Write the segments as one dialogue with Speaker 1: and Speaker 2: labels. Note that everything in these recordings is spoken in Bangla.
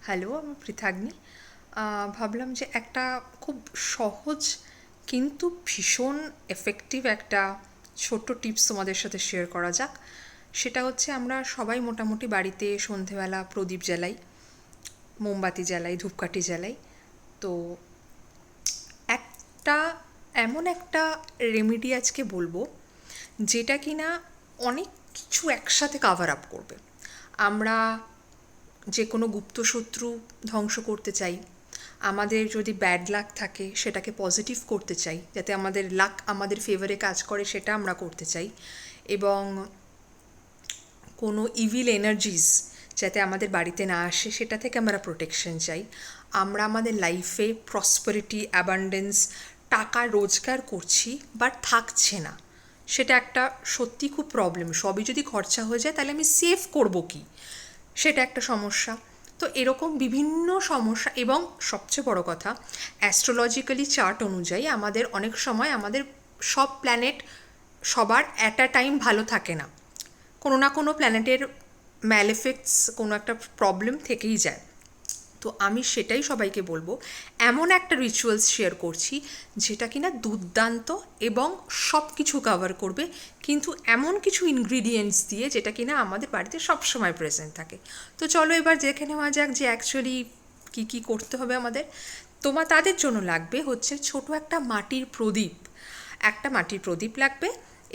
Speaker 1: হ্যালো, আমি পৃথাগ্নি। ভাবলাম যে একটা খুব সহজ কিন্তু ভীষণ এফেক্টিভ একটা ছোট্ট টিপস তোমাদের সাথে শেয়ার করা যাক। সেটা হচ্ছে আমরা সবাই মোটামুটি বাড়িতে সন্ধেবেলা প্রদীপ জ্বালাই, মোমবাতি জ্বালাই, ধূপকাঠি জ্বালাই। তো একটা এমন একটা রেমেডি আজকে বলবো যেটা কিনা অনেক কিছু একসাথে কাভার আপ করবে। আমরা যে কোনো গুপ্তশত্রু ধ্বংস করতে চাই, আমাদের যদি ব্যাড লাক থাকে সেটাকে পজিটিভ করতে চাই, যাতে আমাদের লাক আমাদের ফেভারে কাজ করে সেটা আমরা করতে চাই, এবং কোনো ইভিল এনার্জিস যাতে আমাদের বাড়িতে না আসে সেটা থেকে আমরা প্রোটেকশন চাই। আমরা আমাদের লাইফে প্রসপারিটি, অ্যাবান্ডেন্স, টাকা রোজগার করছি বাট থাকছে না, সেটা একটা সত্যি খুব প্রবলেম। সবই যদি খরচা হয়ে যায় তাহলে আমি সেভ করবো কি, সেটা একটা সমস্যা। তো এরকম বিভিন্ন সমস্যা, এবং সবচেয়ে বড় কথা, অ্যাস্ট্রোলজিক্যালি চার্ট অনুযায়ী আমাদের অনেক সময় আমাদের সব প্ল্যানেট সবার অ্যাট আ টাইম ভালো থাকে না, কোনো না কোনো প্ল্যানেটের ম্যালেফিক্স, কোনো একটা প্রবলেম থেকেই যায়। তো আমি সেটাই সবাইকে বলবো, এমন একটা রিচুয়ালস শেয়ার করছি যেটা কিনা দুর্দান্ত এবং সব কিছু কভার করবে, কিন্তু এমন কিছু ইনগ্রিডিয়েন্টস দিয়ে যেটা কিনা আমাদের বাড়িতে সবসময় প্রেজেন্ট থাকে। তো চলো এবার দেখে নেওয়া যাক যে অ্যাকচুয়ালি কী কী করতে হবে আমাদের। তাদের জন্য লাগবে হচ্ছে ছোট একটা মাটির প্রদীপ, একটা মাটির প্রদীপ লাগবে,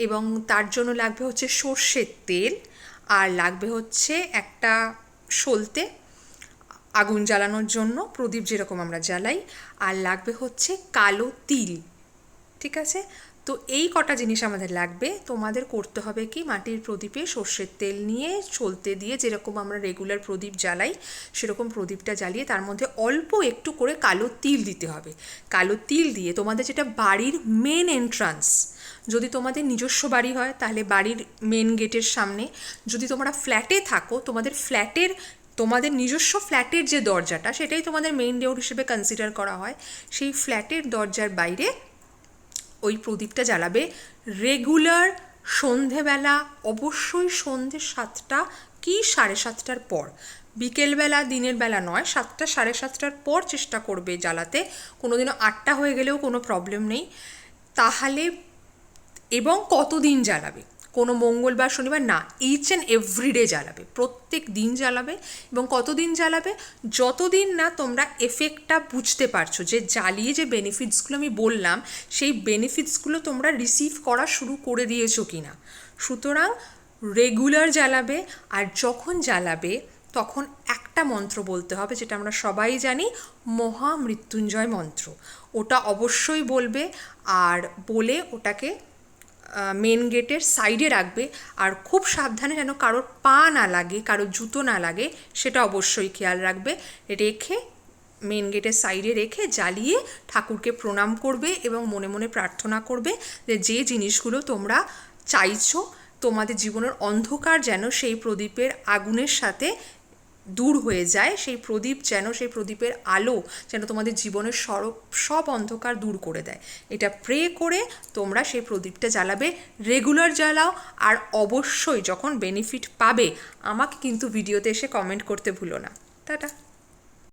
Speaker 1: এবং তার জন্য লাগবে হচ্ছে সর্ষের তেল, আর লাগবে হচ্ছে একটা সলতে আগুন জ্বালানোর জন্য, প্রদীপ যেরকম আমরা জ্বালাই, আর লাগবে হচ্ছে কালো তিল। ঠিক আছে? তো এই কটা জিনিস আমাদের লাগবে। তোমাদের করতে হবে কি, মাটির প্রদীপে সর্ষের তেল নিয়ে সলতে দিয়ে যেরকম আমরা রেগুলার প্রদীপ জ্বালাই সেরকম প্রদীপটা জ্বালিয়ে তার মধ্যে অল্প একটু করে কালো তিল দিতে হবে। কালো তিল দিয়ে তোমাদের যেটা বাড়ির মেন এন্ট্রান্স, যদি তোমাদের নিজস্ব বাড়ি হয় তাহলে বাড়ির মেন গেটের সামনে, যদি তোমরা ফ্ল্যাটে থাকো তোমাদের নিজস্ব ফ্ল্যাটের যে দরজাটা সেটাই তোমাদের মেইন ডোর হিসেবে কনসিডার করা হয়, সেই ফ্ল্যাটের দরজার বাইরে ওই প্রদীপটা জ্বালাবে রেগুলার সন্ধেবেলা, অবশ্যই সন্ধে 7টা কি 7:30টার পর। বিকেলবেলা, দিনের বেলা নয়, 7টা 7:30টার পর চেষ্টা করবে জ্বালাতে। কোনোদিনও 8টা হয়ে গেলেও কোনো প্রবলেম নেই। তাহলে, এবং কতদিন জ্বালাবে, কোনো মঙ্গলবার শনিবার না, ইচ অ্যান্ড এভরিডে জ্বালাবে, প্রত্যেক দিন জ্বালাবে। এবং কতদিন জ্বালাবে, যতদিন না তোমরা এফেক্টটা বুঝতে পারছো, যে জ্বালিয়ে যে বেনিফিটসগুলো আমি বললাম সেই বেনিফিটসগুলো তোমরা রিসিভ করা শুরু করে দিয়েছো কি না। সুতরাং রেগুলার জ্বালাবে, আর যখন জ্বালাবে তখন একটা মন্ত্র বলতে হবে, যেটা আমরা সবাই জানি, মহামৃত্যুঞ্জয় মন্ত্র। ওটা অবশ্যই বলবে, আর বলে ওটাকে মেন গেটের সাইডে রাখবে। আর খুব সাবধানে যেন কারোর পা না লাগে, কারোর জুতো না লাগে, সেটা অবশ্যই খেয়াল রাখবে। রেখে মেন গেটের সাইডে রেখে জ্বালিয়ে ঠাকুরকে প্রণাম করবে এবং মনে মনে প্রার্থনা করবে যে জিনিসগুলো তোমরা চাইছো তোমাদের জীবনের অন্ধকার যেন সেই প্রদীপের আগুনের সাথে দূর হয়ে যায়, সেই প্রদীপ যেন, সেই প্রদীপের আলো যেন তোমাদের জীবনের সব অন্ধকার দূর করে দেয়। এটা প্রে করে তোমরা সেই প্রদীপটা জ্বালাবে, রেগুলার জ্বালাও। আর অবশ্যই যখন বেনিফিট পাবে আমাকে কিন্তু ভিডিওতে এসে কমেন্ট করতে ভুলো না। টাটা।